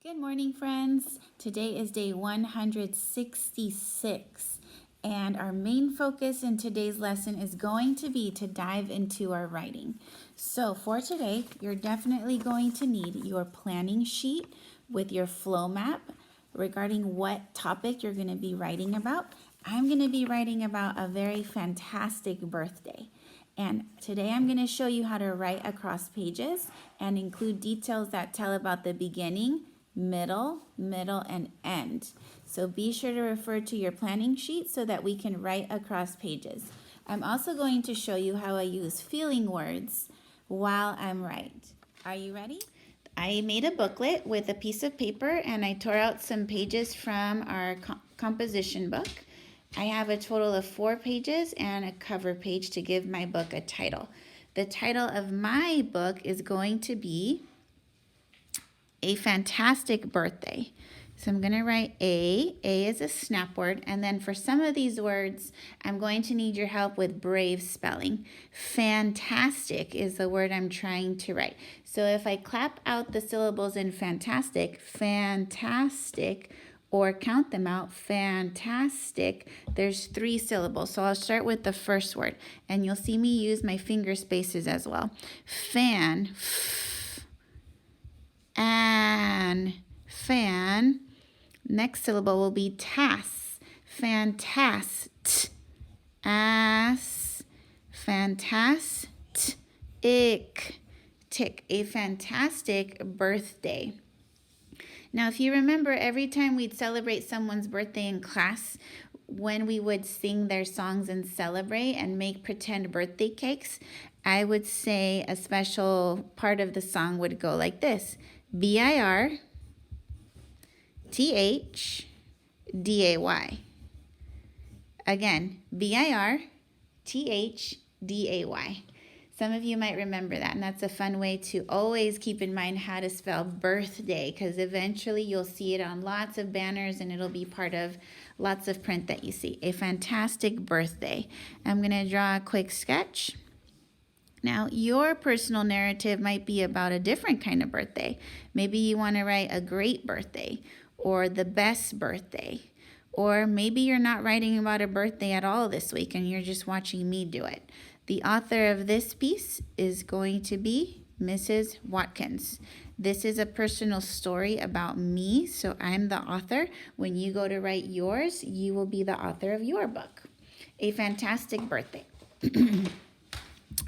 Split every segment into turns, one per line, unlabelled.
Good morning, friends. Today is day 166, and our main focus in today's lesson is going to be to dive into our writing. So, for today, you're definitely going to need your planning sheet with your flow map regarding what topic you're going to be writing about. I'm going to be writing about a very fantastic birthday. And today I'm going to show you how to write across pages and include details that tell about the beginning, middle, and end. So be sure to refer to your planning sheet so that we can write across pages. I'm also going to show you how I use feeling words while I'm writing. Are you ready? I made a booklet with a piece of paper and I tore out some pages from our composition book. I have a total of 4 pages and a cover page to give my book a title. The title of my book is going to be A Fantastic Birthday. So I'm going to write A. A is a snap word. And then for some of these words, I'm going to need your help with brave spelling. Fantastic is the word I'm trying to write. So if I clap out the syllables in fantastic, fantastic, or count them out, fantastic, there's 3 syllables. So I'll start with the first word. And you'll see me use my finger spaces as well. Fan, an, fan. Next syllable will be tas, fantast, as, fantastic, tick, a fantastic birthday. Now, if you remember, every time we'd celebrate someone's birthday in class, when we would sing their songs and celebrate and make pretend birthday cakes, I would say a special part of the song would go like this: BIRTHDAY. Again, BIRTHDAY. Some of you might remember that, and that's a fun way to always keep in mind how to spell birthday, because eventually you'll see it on lots of banners and it'll be part of lots of print that you see. A fantastic birthday. I'm going to draw a quick sketch. Now, your personal narrative might be about a different kind of birthday. Maybe you want to write a great birthday or the best birthday. Or maybe you're not writing about a birthday at all this week and you're just watching me do it. The author of this piece is going to be Mrs. Watkins. This is a personal story about me, so I'm the author. When you go to write yours, you will be the author of your book. A fantastic birthday.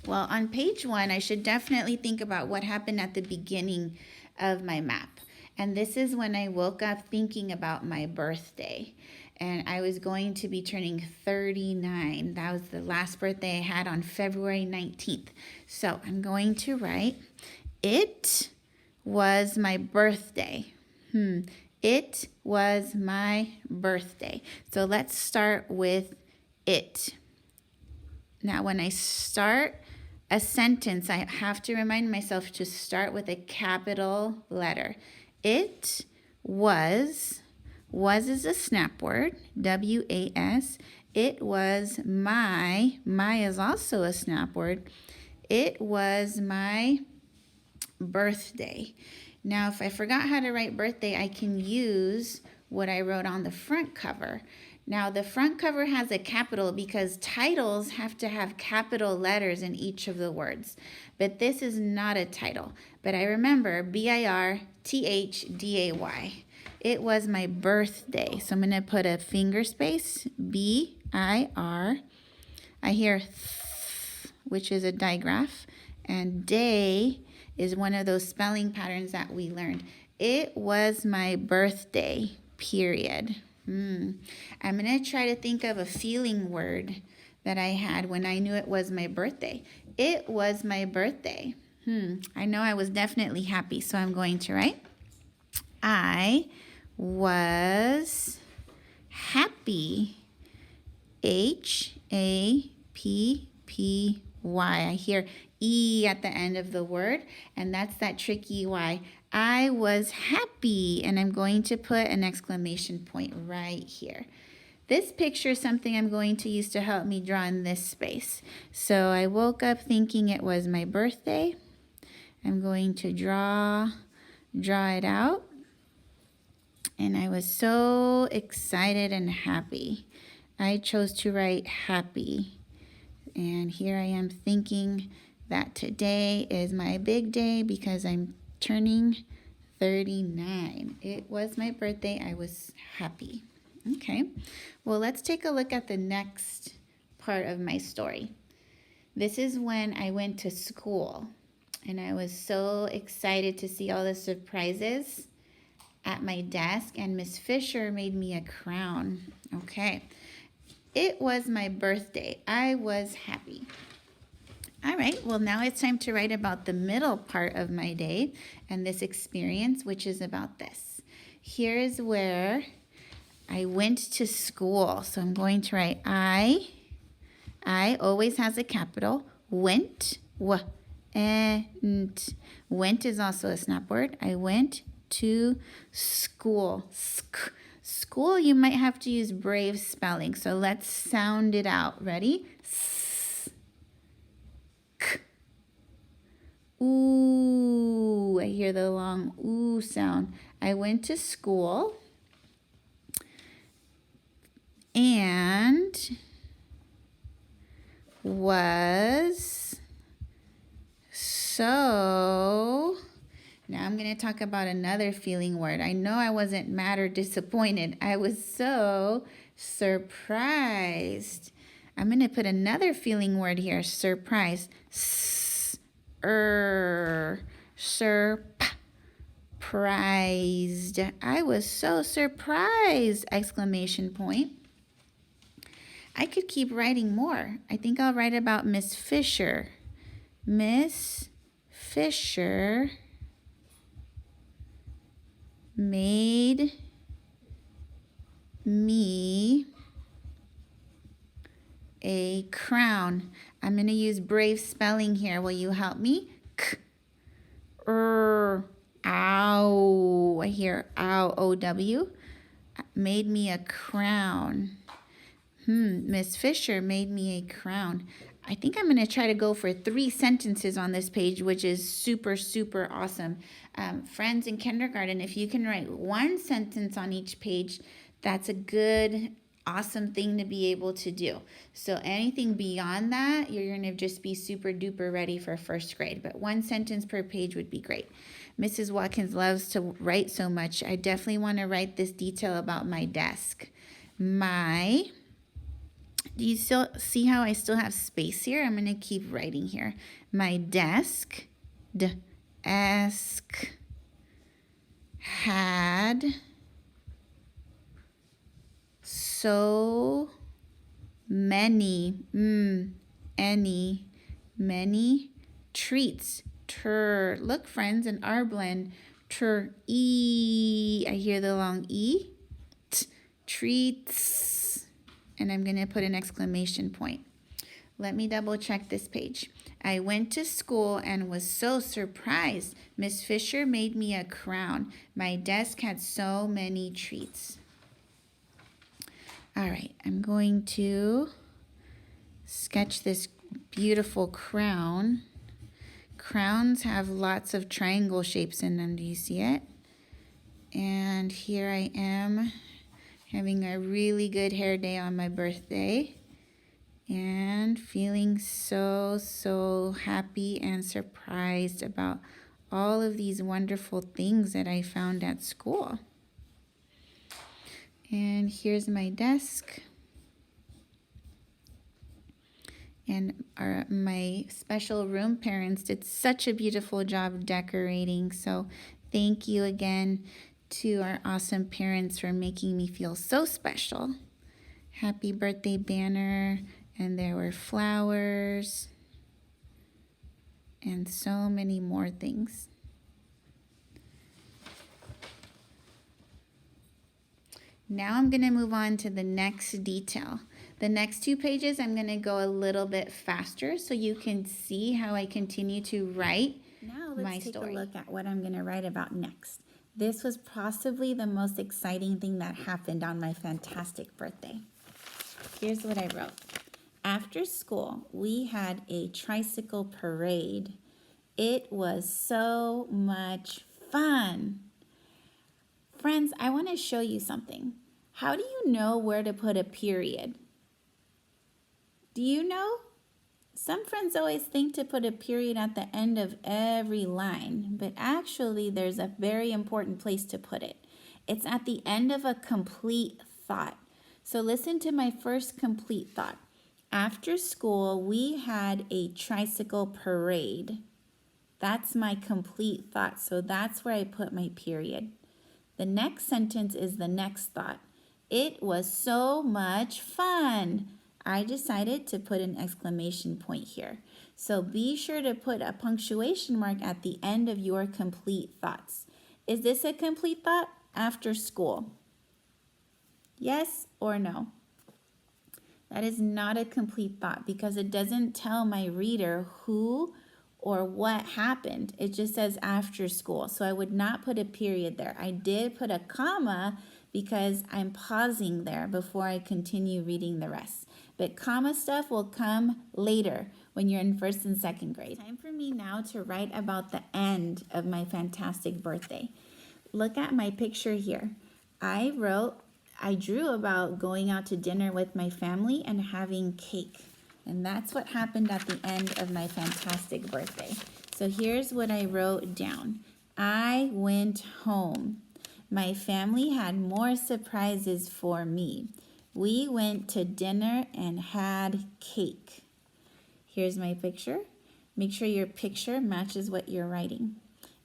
Well, on page 1, I should definitely think about what happened at the beginning of my map. And this is when I woke up thinking about my birthday. And I was going to be turning 39. That was the last birthday I had on February 19th. So I'm going to write, it was my birthday. It was my birthday. So let's start with it. Now, when I start a sentence, I have to remind myself to start with a capital letter. It was is a snap word, W-A-S. It was my is also a snap word. It was my birthday. Now, if I forgot how to write birthday, I can use what I wrote on the front cover. Now, the front cover has a capital because titles have to have capital letters in each of the words. But this is not a title. But I remember BIRTHDAY. It was my birthday. So I'm going to put a finger space, B-I-R. I hear th, which is a digraph. And day is one of those spelling patterns that we learned. It was my birthday, period. I'm going to try to think of a feeling word that I had when I knew it was my birthday. It was my birthday. I know I was definitely happy, so I'm going to write, I was happy. H-A-P-P-Y. I hear E at the end of the word, and that's that tricky Y. I was happy, and I'm going to put an exclamation point right here. This picture is something I'm going to use to help me draw in this space. So I woke up thinking it was my birthday. I'm going to draw it out. and I was so excited and happy. I chose to write happy. And here I am thinking that today is my big day because I'm turning 39. It was my birthday. I was happy. Okay, well, let's take a look at the next part of my story. This is when I went to school, and I was so excited to see all the surprises at my desk, and Miss Fisher made me a crown. Okay, it was my birthday. I was happy. All right, well, now it's time to write about the middle part of my day and this experience, which is about this. Here is where I went to school. So I'm going to write I always has a capital. Went, and went is also a snap word. I went to school. School, you might have to use brave spelling. So let's sound it out. Ready? Ooh, I hear the long ooh sound. I went to school and was so, now I'm going to talk about another feeling word. I know I wasn't mad or disappointed. I was so surprised. I'm going to put another feeling word here, surprise. Surprised. I was so surprised! Exclamation point. I could keep writing more. I think I'll write about Miss Fisher. Miss Fisher made me a crown. I'm going to use brave spelling here. Will you help me? Ow. I hear ow, O-W. Made me a crown. Miss Fisher made me a crown. I think I'm going to try to go for 3 sentences on this page, which is super, super awesome. Friends in kindergarten, if you can write 1 sentence on each page, that's a good, awesome thing to be able to do. So anything beyond that, you're going to just be super duper ready for first grade. But 1 sentence per page would be great. Mrs. Watkins loves to write so much. I definitely want to write this detail about my desk. Do you still see how I still have space here? I'm going to keep writing here. My desk, had so many, many treats. Look, friends, an R blend. I hear the long E. Treats. And I'm going to put an exclamation point. Let me double check this page. I went to school and was so surprised. Miss Fisher made me a crown. My desk had so many treats. All right, I'm going to sketch this beautiful crown. Crowns have lots of triangle shapes in them. Do you see it? And here I am having a really good hair day on my birthday and feeling so, so happy and surprised about all of these wonderful things that I found at school. And here's my desk. And my special room parents did such a beautiful job decorating. So thank you again to our awesome parents for making me feel so special. Happy birthday banner, and there were flowers and so many more things. Now I'm going to move on to the next detail. The next 2 pages I'm going to go a little bit faster so you can see how I continue to write my story. Now let's take a look at what I'm going to write about next. This was possibly the most exciting thing that happened on my fantastic birthday. Here's what I wrote. After school, we had a tricycle parade. It was so much fun. friends, I want to show you something. How do you know where to put a period? Do you know? Some friends always think to put a period at the end of every line, but actually there's a very important place to put it. It's at the end of a complete thought. So listen to my first complete thought. After school, we had a tricycle parade. That's my complete thought, so that's where I put my period. The next sentence is the next thought. It was so much fun. I decided to put an exclamation point here. So be sure to put a punctuation mark at the end of your complete thoughts. Is this a complete thought? After school. Yes or no? That is not a complete thought because it doesn't tell my reader who or what happened. It just says after school. So I would not put a period there. I did put a comma because I'm pausing there before I continue reading the rest. But comma stuff will come later when you're in first and second grade. Time for me now to write about the end of my fantastic birthday. Look at my picture here. I drew about going out to dinner with my family and having cake. And that's what happened at the end of my fantastic birthday. So here's what I wrote down. I went home. My family had more surprises for me. We went to dinner and had cake. Here's my picture. Make sure your picture matches what you're writing.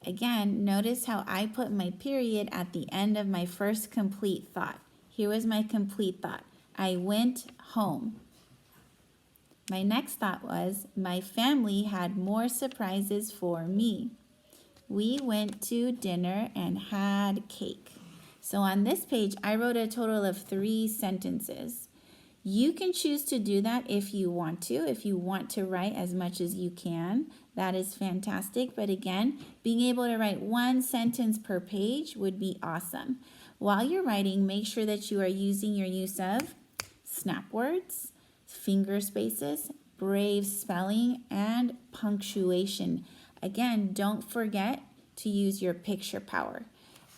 Again, notice how I put my period at the end of my first complete thought. Here was my complete thought. I went home. My next thought was, my family had more surprises for me. We went to dinner and had cake. So on this page, I wrote a total of 3 sentences. You can choose to do that if you want to. If you want to write as much as you can, that is fantastic. But again, being able to write 1 sentence per page would be awesome. While you're writing, make sure that you are using your use of snap words, finger spaces, brave spelling, and punctuation. Again, don't forget to use your picture power.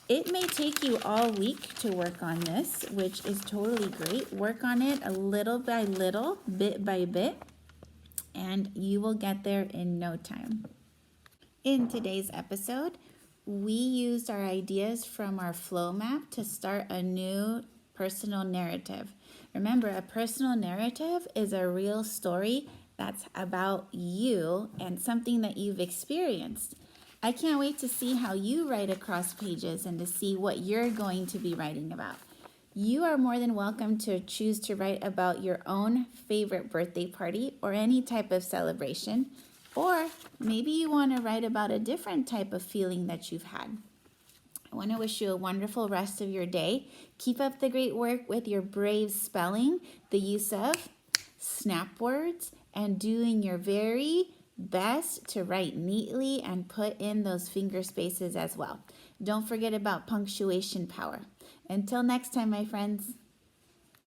It may take you all week to work on this, which is totally great. Work on it a little by little, bit by bit, and you will get there in no time. In today's episode, we used our ideas from our flow map to start a new personal narrative. Remember, a personal narrative is a real story that's about you and something that you've experienced. I can't wait to see how you write across pages and to see what you're going to be writing about. You are more than welcome to choose to write about your own favorite birthday party or any type of celebration, or maybe you want to write about a different type of feeling that you've had. I want to wish you a wonderful rest of your day. Keep up the great work with your brave spelling, the use of snap words, and doing your very best to write neatly and put in those finger spaces as well. Don't forget about punctuation power. Until next time, my friends.